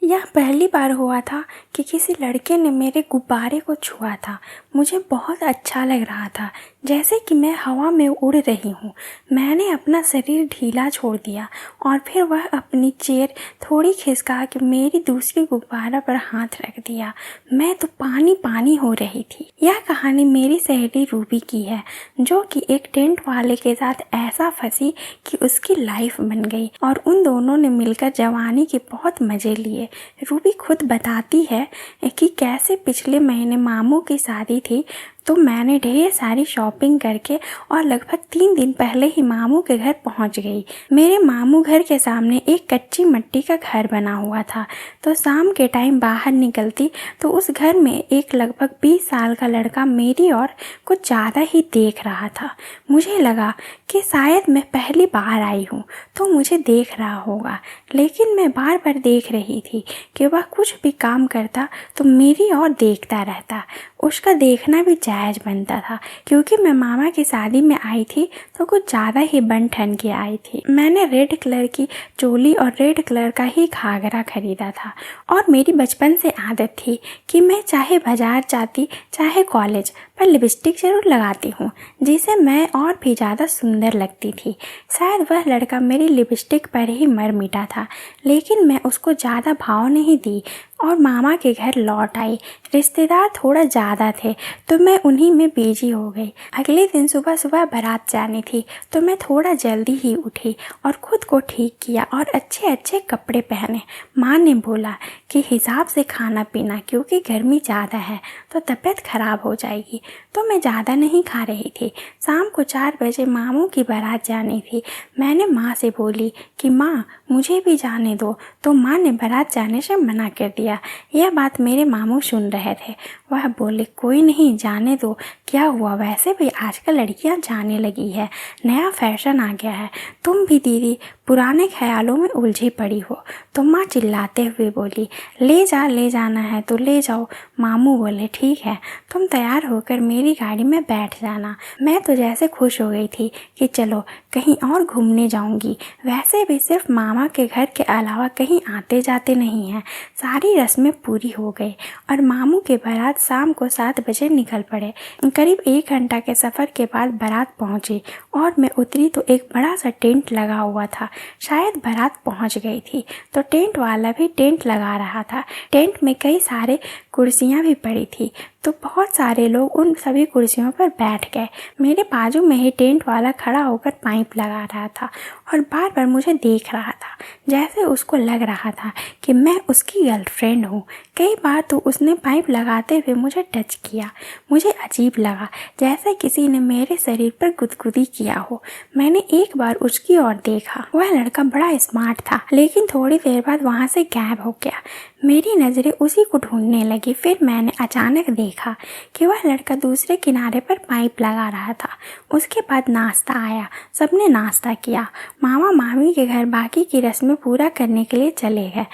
यह पहली बार हुआ था कि किसी लड़के ने मेरे गुब्बारे को छुआ था। मुझे बहुत अच्छा लग रहा था, जैसे कि मैं हवा में उड़ रही हूँ। मैंने अपना शरीर ढीला छोड़ दिया और फिर वह अपनी चेयर थोड़ी खिसका के मेरी दूसरी गुब्बारा पर हाथ रख दिया। मैं तो पानी पानी हो रही थी। यह कहानी मेरी सहेली रूबी की है, जो कि एक टेंट वाले के साथ ऐसा फंसी कि उसकी लाइफ बन गई और उन दोनों ने मिलकर जवानी के बहुत मजे लिए। रूबी खुद बताती है कि कैसे पिछले महीने मामू की शादी थी, तो मैंने ढेर सारी शॉपिंग करके और लगभग 3 दिन पहले ही मामू के घर पहुंच गई। मेरे मामू घर के सामने एक कच्ची मिट्टी का घर बना हुआ था, तो शाम के टाइम बाहर निकलती तो उस घर में एक लगभग 20 साल का लड़का मेरी और कुछ ज़्यादा ही देख रहा था। मुझे लगा कि शायद मैं पहली बार आई हूँ तो मुझे देख रहा होगा, लेकिन मैं बार बार देख रही थी कि वह कुछ भी काम करता तो मेरी ओर देखता रहता। उसका देखना भी जायज़ बनता था, क्योंकि मैं मामा की शादी में आई थी तो कुछ ज़्यादा ही बन ठन के आई थी। मैंने रेड कलर की चोली और रेड कलर का ही घाघरा खरीदा था और मेरी बचपन से आदत थी कि मैं चाहे बाजार जाती चाहे कॉलेज, पर लिपस्टिक जरूर लगाती हूँ, जिससे मैं और भी ज़्यादा सुंदर लगती थी। शायद वह लड़का मेरी लिपस्टिक पर ही मर मिटा था, लेकिन मैं उसको ज़्यादा भाव नहीं दी और मामा के घर लौट आई। रिश्तेदार थोड़ा ज़्यादा थे तो मैं उन्हीं में बिजी हो गई। अगले दिन सुबह सुबह बारात जानी थी, तो मैं थोड़ा जल्दी ही उठी और खुद को ठीक किया और अच्छे अच्छे कपड़े पहने। माँ ने बोला कि हिसाब से खाना पीना, क्योंकि गर्मी ज़्यादा है तो तबीयत खराब हो जाएगी, तो मैं ज़्यादा नहीं खा रही थी। शाम को 4 बजे मामू की बारात जानी थी। मैंने माँ से बोली कि माँ मुझे भी जाने दो, तो माँ ने बारात जाने से मना कर दिया। यह बात मेरे मामू सुन रहे थे। वह बोले कोई नहीं, जाने दो, क्या हुआ, वैसे भी आजकल लड़कियां जाने लगी है, नया फैशन आ गया है। तुम भी दीदी पुराने ख्यालों में उलझी पड़ी हो। तो माँ चिल्लाते हुए बोली ले जाना है तो ले जाओ। मामू बोले ठीक है, तुम तैयार होकर मेरी गाड़ी में बैठ जाना। मैं तो जैसे खुश हो गई थी कि चलो कहीं और घूमने जाऊंगी। वैसे भी सिर्फ मामा के घर के अलावा कहीं आते जाते नहीं हैं। सारी रस्में पूरी हो गई और मामू के बारात शाम को 7 बजे निकल पड़े। करीब 1 घंटा के सफ़र के बाद बारात पहुंची और मैं उतरी तो एक बड़ा सा टेंट लगा हुआ था। शायद बारात पहुंच गई थी तो टेंट वाला भी टेंट लगा रहा था। टेंट में कई सारे कुर्सियां भी पड़ी थी, तो बहुत सारे लोग उन सभी कुर्सियों पर बैठ गए। मेरे बाजू में ही टेंट वाला खड़ा होकर पाइप लगा रहा था और बार बार मुझे देख रहा था, जैसे उसको लग रहा था कि मैं उसकी गर्लफ्रेंड हूँ। कई बार तो उसने पाइप लगाते हुए मुझे टच किया। मुझे अजीब लगा, जैसे किसी ने मेरे शरीर पर गुदगुदी किया हो। मैंने एक बार उसकी ओर देखा। वह लड़का बड़ा स्मार्ट था, लेकिन थोड़ी देर बाद वहाँ से गायब हो गया। मेरी नज़रें उसी को ढूंढने लगी। फिर मैंने अचानक देखा कि वह लड़का दूसरे किनारे पर पाइप लगा रहा था। उसके बाद नाश्ता आया, सबने नाश्ता किया। मामा मामी के घर बाकी की रस्में पूरा करने के लिए चले गए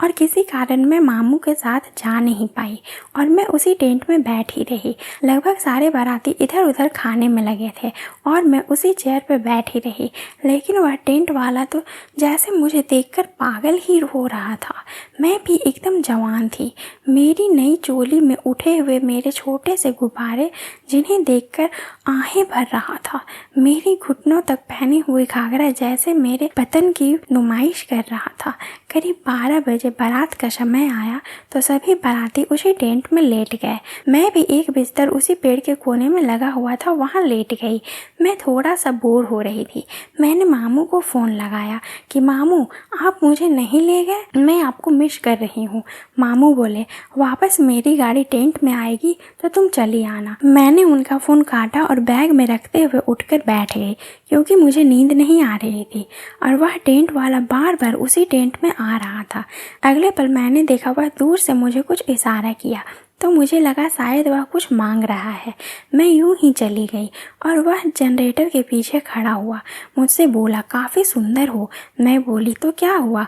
और किसी कारण मैं मामू के साथ जा नहीं पाई और मैं उसी टेंट में बैठी रही। लगभग सारे बाराती इधर उधर खाने में लगे थे और मैं उसी चेयर पर बैठी रही, लेकिन वह टेंट वाला तो जैसे मुझे देखकर पागल ही हो रहा था। मैं भी एकदम जवान थी। मेरी नई चोली में उठे हुए मेरे छोटे से गुब्बारे, जिन्हें देखकर आहें भर रहा था। मेरी घुटनों तक पहने हुए घाघरा जैसे मेरे पतन की नुमाइश कर रहा था। करीब 12 बजे बारात का समय आया तो सभी बाराती उसी टेंट में लेट गए। मैं भी एक बिस्तर उसी पेड़ के कोने में लगा हुआ था, वहाँ लेट गई। मैं थोड़ा सा बोर हो रही थी। मैंने मामू को फ़ोन लगाया कि मामू आप मुझे नहीं ले गए, मैं आपको मिस कर रही हूँ। मामू बोले वापस मेरी गाड़ी टेंट में आएगी तो तुम चली आना। मैंने उनका फ़ोन काटा और बैग में रखते हुए उठकर बैठ गई, क्योंकि मुझे नींद नहीं आ रही थी और वह टेंट वाला बार बार उसी टेंट में आ रहा था। अगले पल मैंने देखा वह दूर से मुझे कुछ इशारा किया, तो मुझे लगा शायद वह कुछ मांग रहा है। मैं यूं ही चली गई और वह जनरेटर के पीछे खड़ा हुआ। मुझसे बोला काफ़ी सुंदर हो। मैं बोली तो क्या हुआ?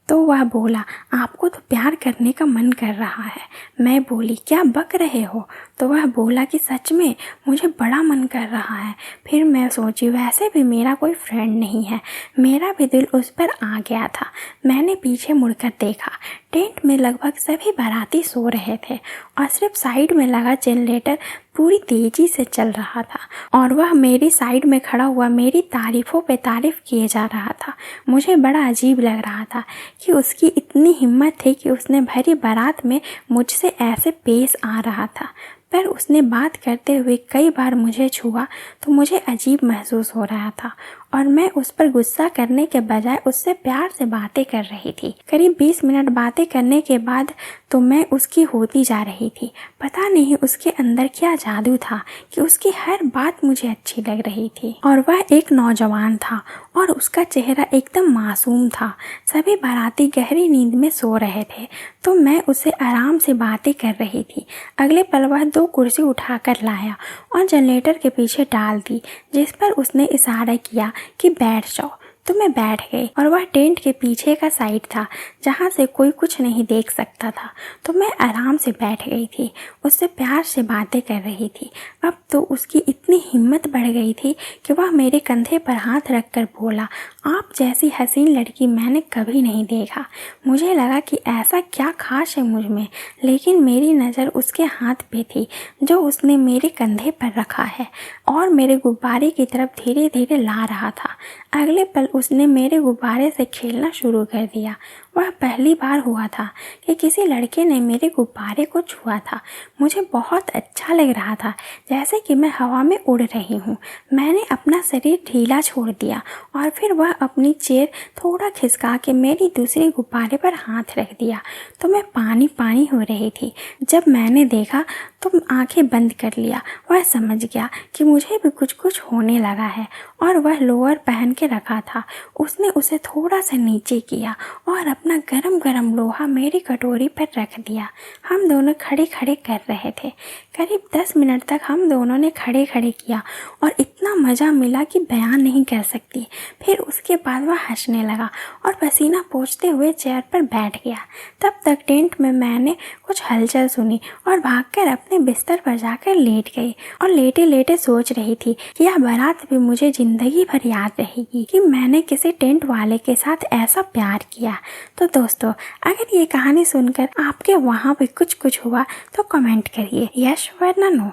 तो वह बोला आपको तो प्यार करने का मन कर रहा है। मैं बोली क्या बक रहे हो? तो वह बोला कि सच में मुझे बड़ा मन कर रहा है। फिर मैं सोची वैसे भी मेरा कोई फ्रेंड नहीं है। मेरा भी दिल उस पर आ गया था। मैंने पीछे मुड़कर देखा, टेंट में लगभग सभी बाराती सो रहे थे और सिर्फ साइड में लगा जनरेटर पूरी तेजी से चल रहा था और वह मेरी साइड में खड़ा हुआ मेरी तारीफों पे तारीफ किए जा रहा था। मुझे बड़ा अजीब लग रहा था कि उसकी इतनी हिम्मत थी कि उसने भरी बारात में मुझसे ऐसे पेश आ रहा था। पर उसने बात करते हुए कई बार मुझे छुआ तो मुझे अजीब महसूस हो रहा था और मैं उस पर गुस्सा करने के बजाय उससे प्यार से बातें कर रही थी। करीब 20 मिनट बातें करने के बाद तो मैं उसकी होती जा रही थी। पता नहीं उसके अंदर क्या जादू था कि उसकी हर बात मुझे अच्छी लग रही थी। और वह एक नौजवान था और उसका चेहरा एकदम मासूम था। सभी बाराती गहरी नींद में सो रहे थे तो मैं उसे आराम से बातें कर रही थी। अगले पल वह 2 कुर्सी उठाकर लाया और जनरेटर के पीछे डाल दी, जिस पर उसने इशारा किया कि बैठ जाओ। तो मैं बैठ गई और वह टेंट के पीछे का साइड था जहाँ से कोई कुछ नहीं देख सकता था। तो मैं आराम से बैठ गई थी, उससे प्यार से बातें कर रही थी। अब तो उसकी इतनी हिम्मत बढ़ गई थी कि वह मेरे कंधे पर हाथ रखकर बोला, आप जैसी हसीन लड़की मैंने कभी नहीं देखा। मुझे लगा कि ऐसा क्या खास है मुझ में, लेकिन मेरी नज़र उसके हाथ पे थी जो उसने मेरे कंधे पर रखा है और मेरे गुब्बारे की तरफ धीरे धीरे ला रहा था। अगले पल उसने मेरे गुब्बारे से खेलना शुरू कर दिया। वह पहली बार हुआ था कि किसी लड़के ने मेरे गुब्बारे को छुआ था। मुझे बहुत अच्छा लग रहा था, जैसे कि मैं हवा में उड़ रही हूँ। मैंने अपना शरीर ढीला छोड़ दिया और फिर वह अपनी चेयर थोड़ा खिसका के मेरी दूसरे गुब्बारे पर हाथ रख दिया तो मैं पानी पानी हो रही थी। जब मैंने देखा तो आंखें बंद कर लिया। वह समझ गया कि मुझे भी कुछ होने लगा है और वह लोअर पहन के रखा था। उसने उसे थोड़ा सा नीचे किया और अपना गरम गरम लोहा मेरी कटोरी पर रख दिया। हम दोनों खड़े खड़े कर रहे थे। करीब 10 मिनट तक हम दोनों ने खड़े खड़े किया और इतना मज़ा मिला कि बयान नहीं कर सकती। फिर उसके बाद वह हंसने लगा और पसीना पोंछते हुए चेयर पर बैठ गया। तब तक टेंट में मैंने कुछ हलचल सुनी और भागकर अपने बिस्तर पर जाकर लेट गई और लेटे लेटे सोच रही थी कि यह बारात भी मुझे जिंदगी भर याद रहेगी कि मैंने किसी टेंट वाले के साथ ऐसा प्यार किया। तो दोस्तों, अगर ये कहानी सुनकर आपके वहाँ भी कुछ हुआ तो कमेंट करिए, यस वरना नो।